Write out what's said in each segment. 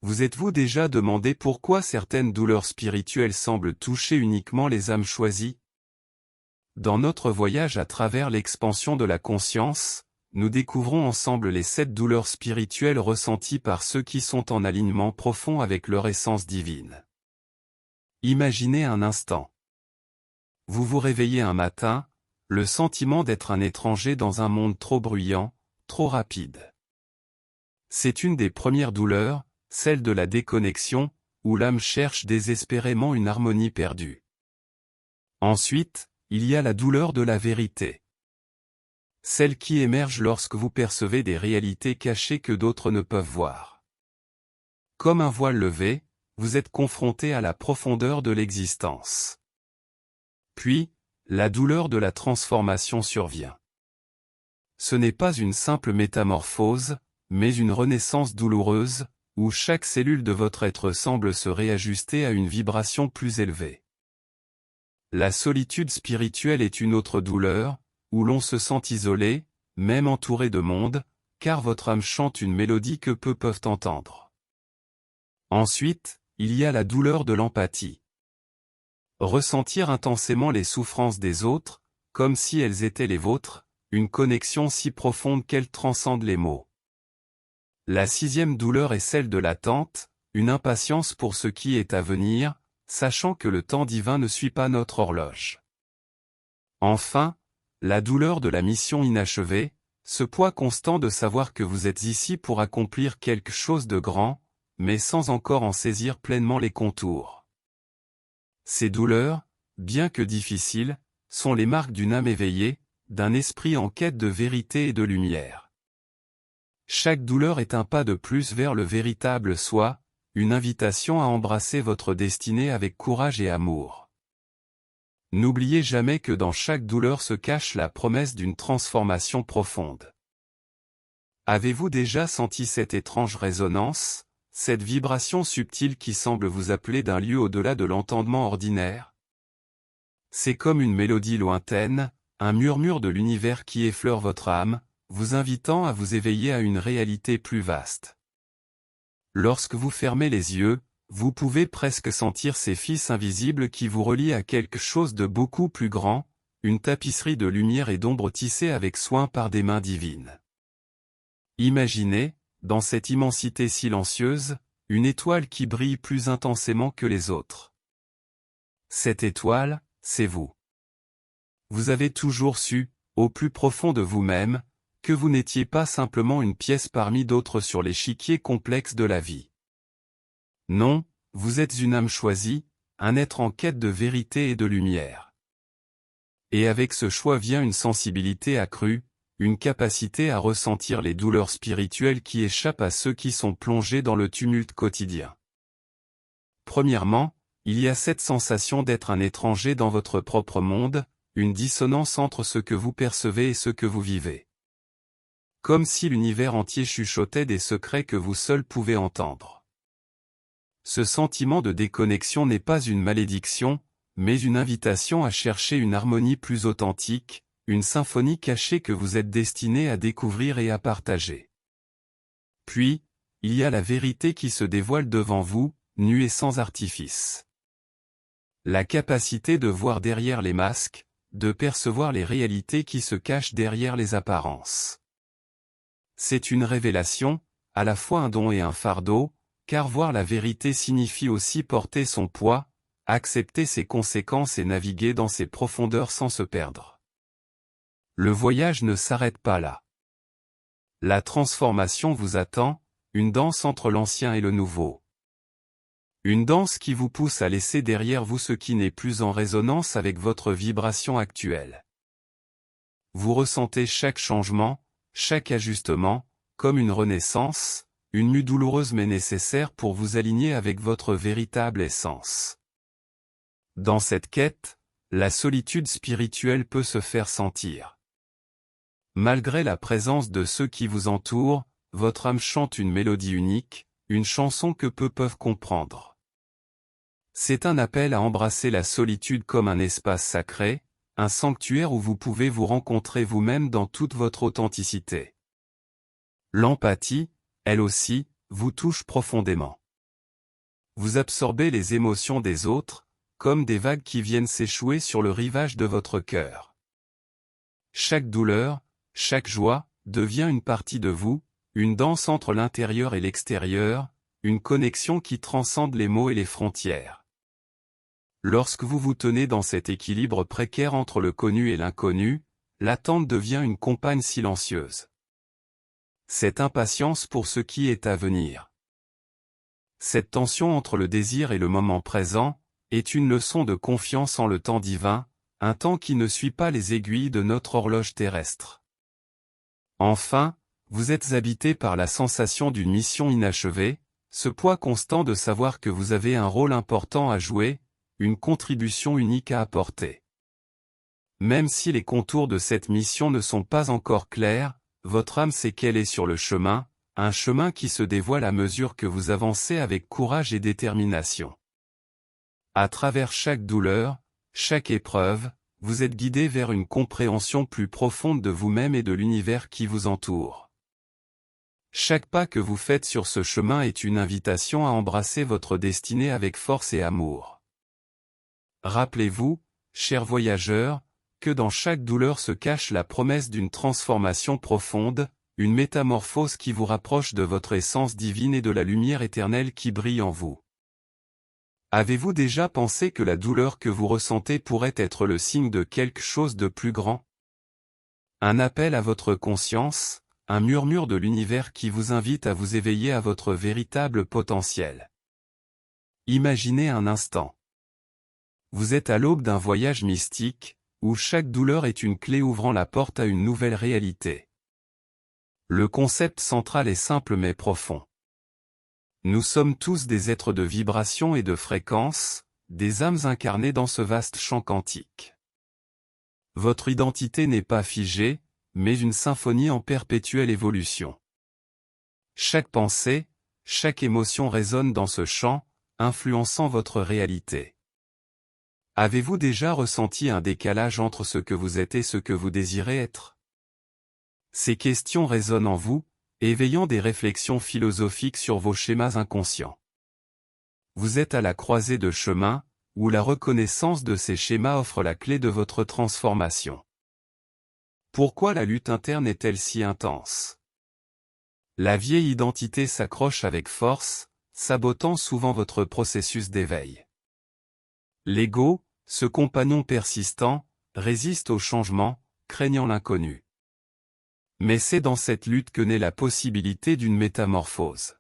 Vous êtes-vous déjà demandé pourquoi certaines douleurs spirituelles semblent toucher uniquement les âmes choisies? Dans notre voyage à travers l'expansion de la conscience, nous découvrons ensemble les 7 douleurs spirituelles ressenties par ceux qui sont en alignement profond avec leur essence divine. Imaginez un instant. Vous vous réveillez un matin, le sentiment d'être un étranger dans un monde trop bruyant, trop rapide. C'est une des premières douleurs, celle de la déconnexion, où l'âme cherche désespérément une harmonie perdue. Ensuite, il y a la douleur de la vérité. Celle qui émerge lorsque vous percevez des réalités cachées que d'autres ne peuvent voir. Comme un voile levé, vous êtes confronté à la profondeur de l'existence. Puis, la douleur de la transformation survient. Ce n'est pas une simple métamorphose, mais une renaissance douloureuse, où chaque cellule de votre être semble se réajuster à une vibration plus élevée. La solitude spirituelle est une autre douleur, où l'on se sent isolé, même entouré de monde, car votre âme chante une mélodie que peu peuvent entendre. Ensuite, il y a la douleur de l'empathie. Ressentir intensément les souffrances des autres, comme si elles étaient les vôtres, une connexion si profonde qu'elle transcende les mots. La 6e douleur est celle de l'attente, une impatience pour ce qui est à venir, sachant que le temps divin ne suit pas notre horloge. Enfin, la douleur de la mission inachevée, ce poids constant de savoir que vous êtes ici pour accomplir quelque chose de grand, mais sans encore en saisir pleinement les contours. Ces douleurs, bien que difficiles, sont les marques d'une âme éveillée, d'un esprit en quête de vérité et de lumière. Chaque douleur est un pas de plus vers le véritable soi, une invitation à embrasser votre destinée avec courage et amour. N'oubliez jamais que dans chaque douleur se cache la promesse d'une transformation profonde. Avez-vous déjà senti cette étrange résonance, cette vibration subtile qui semble vous appeler d'un lieu au-delà de l'entendement ordinaire? C'est comme une mélodie lointaine, un murmure de l'univers qui effleure votre âme, vous invitant à vous éveiller à une réalité plus vaste. Lorsque vous fermez les yeux, vous pouvez presque sentir ces fils invisibles qui vous relient à quelque chose de beaucoup plus grand, une tapisserie de lumière et d'ombre tissée avec soin par des mains divines. Imaginez, dans cette immensité silencieuse, une étoile qui brille plus intensément que les autres. Cette étoile, c'est vous. Vous avez toujours su, au plus profond de vous-même, que vous n'étiez pas simplement une pièce parmi d'autres sur l'échiquier complexe de la vie. Non, vous êtes une âme choisie, un être en quête de vérité et de lumière. Et avec ce choix vient une sensibilité accrue, une capacité à ressentir les douleurs spirituelles qui échappent à ceux qui sont plongés dans le tumulte quotidien. Premièrement, il y a cette sensation d'être un étranger dans votre propre monde, une dissonance entre ce que vous percevez et ce que vous vivez. Comme si l'univers entier chuchotait des secrets que vous seul pouvez entendre. Ce sentiment de déconnexion n'est pas une malédiction, mais une invitation à chercher une harmonie plus authentique, une symphonie cachée que vous êtes destiné à découvrir et à partager. Puis, il y a la vérité qui se dévoile devant vous, nue et sans artifice. La capacité de voir derrière les masques, de percevoir les réalités qui se cachent derrière les apparences. C'est une révélation, à la fois un don et un fardeau, car voir la vérité signifie aussi porter son poids, accepter ses conséquences et naviguer dans ses profondeurs sans se perdre. Le voyage ne s'arrête pas là. La transformation vous attend, une danse entre l'ancien et le nouveau. Une danse qui vous pousse à laisser derrière vous ce qui n'est plus en résonance avec votre vibration actuelle. Vous ressentez chaque changement, chaque ajustement, comme une renaissance, une mue douloureuse mais nécessaire pour vous aligner avec votre véritable essence. Dans cette quête, la solitude spirituelle peut se faire sentir. Malgré la présence de ceux qui vous entourent, votre âme chante une mélodie unique, une chanson que peu peuvent comprendre. C'est un appel à embrasser la solitude comme un espace sacré, un sanctuaire où vous pouvez vous rencontrer vous-même dans toute votre authenticité. L'empathie, elle aussi, vous touche profondément. Vous absorbez les émotions des autres, comme des vagues qui viennent s'échouer sur le rivage de votre cœur. Chaque douleur, chaque joie, devient une partie de vous, une danse entre l'intérieur et l'extérieur, une connexion qui transcende les mots et les frontières. Lorsque vous vous tenez dans cet équilibre précaire entre le connu et l'inconnu, l'attente devient une compagne silencieuse. Cette impatience pour ce qui est à venir. Cette tension entre le désir et le moment présent, est une leçon de confiance en le temps divin, un temps qui ne suit pas les aiguilles de notre horloge terrestre. Enfin, vous êtes habité par la sensation d'une mission inachevée, ce poids constant de savoir que vous avez un rôle important à jouer, une contribution unique à apporter. Même si les contours de cette mission ne sont pas encore clairs, votre âme sait qu'elle est sur le chemin, un chemin qui se dévoile à mesure que vous avancez avec courage et détermination. À travers chaque douleur, chaque épreuve, vous êtes guidé vers une compréhension plus profonde de vous-même et de l'univers qui vous entoure. Chaque pas que vous faites sur ce chemin est une invitation à embrasser votre destinée avec force et amour. Rappelez-vous, chers voyageurs, que dans chaque douleur se cache la promesse d'une transformation profonde, une métamorphose qui vous rapproche de votre essence divine et de la lumière éternelle qui brille en vous. Avez-vous déjà pensé que la douleur que vous ressentez pourrait être le signe de quelque chose de plus grand? Un appel à votre conscience, un murmure de l'univers qui vous invite à vous éveiller à votre véritable potentiel. Imaginez un instant. Vous êtes à l'aube d'un voyage mystique, où chaque douleur est une clé ouvrant la porte à une nouvelle réalité. Le concept central est simple mais profond. Nous sommes tous des êtres de vibration et de fréquence, des âmes incarnées dans ce vaste champ quantique. Votre identité n'est pas figée, mais une symphonie en perpétuelle évolution. Chaque pensée, chaque émotion résonne dans ce champ, influençant votre réalité. Avez-vous déjà ressenti un décalage entre ce que vous êtes et ce que vous désirez être? Ces questions résonnent en vous, éveillant des réflexions philosophiques sur vos schémas inconscients. Vous êtes à la croisée de chemins, où la reconnaissance de ces schémas offre la clé de votre transformation. Pourquoi la lutte interne est-elle si intense? La vieille identité s'accroche avec force, sabotant souvent votre processus d'éveil. L'ego, ce compagnon persistant, résiste au changement, craignant l'inconnu. Mais c'est dans cette lutte que naît la possibilité d'une métamorphose.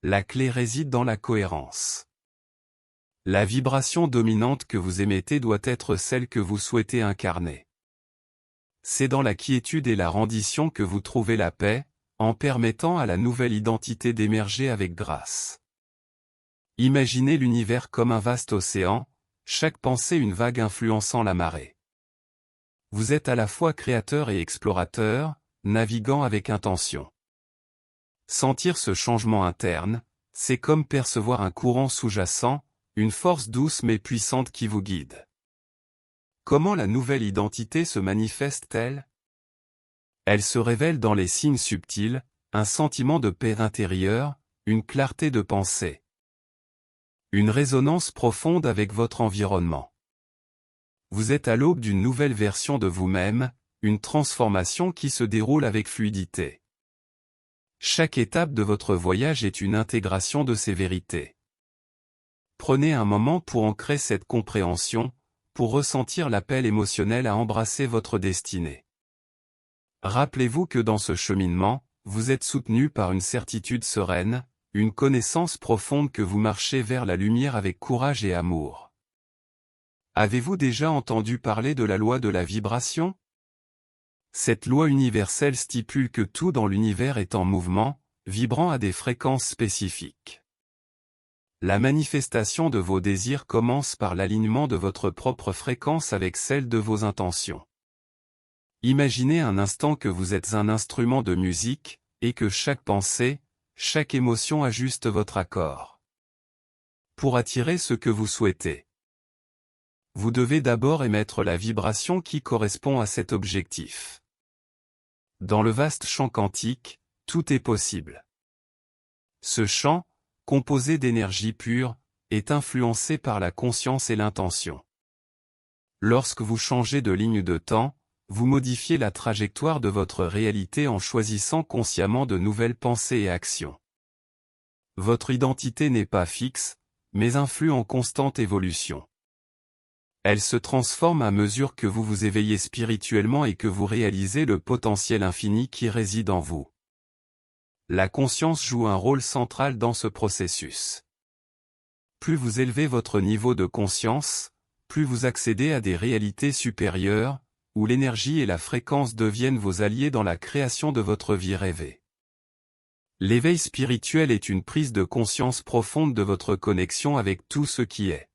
La clé réside dans la cohérence. La vibration dominante que vous émettez doit être celle que vous souhaitez incarner. C'est dans la quiétude et la rendition que vous trouvez la paix, en permettant à la nouvelle identité d'émerger avec grâce. Imaginez l'univers comme un vaste océan, chaque pensée une vague influençant la marée. Vous êtes à la fois créateur et explorateur, naviguant avec intention. Sentir ce changement interne, c'est comme percevoir un courant sous-jacent, une force douce mais puissante qui vous guide. Comment la nouvelle identité se manifeste-t-elle? Elle se révèle dans les signes subtils, un sentiment de paix intérieure, une clarté de pensée. Une résonance profonde avec votre environnement. Vous êtes à l'aube d'une nouvelle version de vous-même, une transformation qui se déroule avec fluidité. Chaque étape de votre voyage est une intégration de ces vérités. Prenez un moment pour ancrer cette compréhension, pour ressentir l'appel émotionnel à embrasser votre destinée. Rappelez-vous que dans ce cheminement, vous êtes soutenu par une certitude sereine, une connaissance profonde que vous marchez vers la lumière avec courage et amour. Avez-vous déjà entendu parler de la loi de la vibration? Cette loi universelle stipule que tout dans l'univers est en mouvement, vibrant à des fréquences spécifiques. La manifestation de vos désirs commence par l'alignement de votre propre fréquence avec celle de vos intentions. Imaginez un instant que vous êtes un instrument de musique, et que chaque pensée, chaque émotion ajuste votre accord. Pour attirer ce que vous souhaitez, vous devez d'abord émettre la vibration qui correspond à cet objectif. Dans le vaste champ quantique, tout est possible. Ce champ, composé d'énergie pure, est influencé par la conscience et l'intention. Lorsque vous changez de ligne de temps, vous modifiez la trajectoire de votre réalité en choisissant consciemment de nouvelles pensées et actions. Votre identité n'est pas fixe, mais un flux en constante évolution. Elle se transforme à mesure que vous vous éveillez spirituellement et que vous réalisez le potentiel infini qui réside en vous. La conscience joue un rôle central dans ce processus. Plus vous élevez votre niveau de conscience, plus vous accédez à des réalités supérieures, où l'énergie et la fréquence deviennent vos alliés dans la création de votre vie rêvée. L'éveil spirituel est une prise de conscience profonde de votre connexion avec tout ce qui est.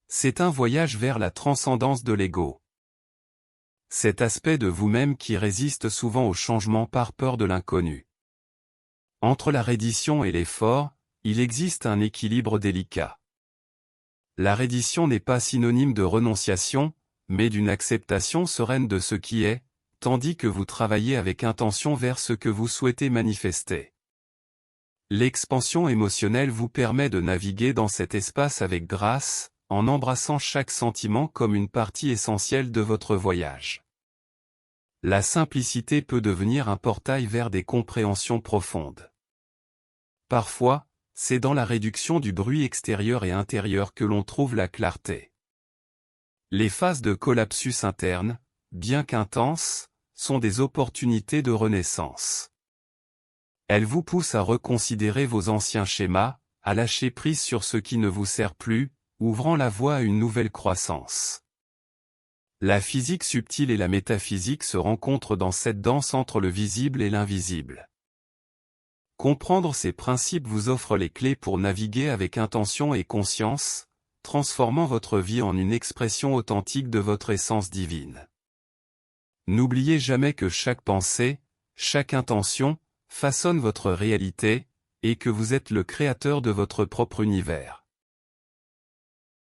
C'est un voyage vers la transcendance de l'ego. Cet aspect de vous-même qui résiste souvent au changement par peur de l'inconnu. Entre la reddition et l'effort, il existe un équilibre délicat. La reddition n'est pas synonyme de renonciation, mais d'une acceptation sereine de ce qui est, tandis que vous travaillez avec intention vers ce que vous souhaitez manifester. L'expansion émotionnelle vous permet de naviguer dans cet espace avec grâce, en embrassant chaque sentiment comme une partie essentielle de votre voyage. La simplicité peut devenir un portail vers des compréhensions profondes. Parfois, c'est dans la réduction du bruit extérieur et intérieur que l'on trouve la clarté. Les phases de collapsus interne, bien qu'intenses, sont des opportunités de renaissance. Elles vous poussent à reconsidérer vos anciens schémas, à lâcher prise sur ce qui ne vous sert plus, ouvrant la voie à une nouvelle croissance. La physique subtile et la métaphysique se rencontrent dans cette danse entre le visible et l'invisible. Comprendre ces principes vous offre les clés pour naviguer avec intention et conscience, transformant votre vie en une expression authentique de votre essence divine. N'oubliez jamais que chaque pensée, chaque intention, façonne votre réalité, et que vous êtes le créateur de votre propre univers.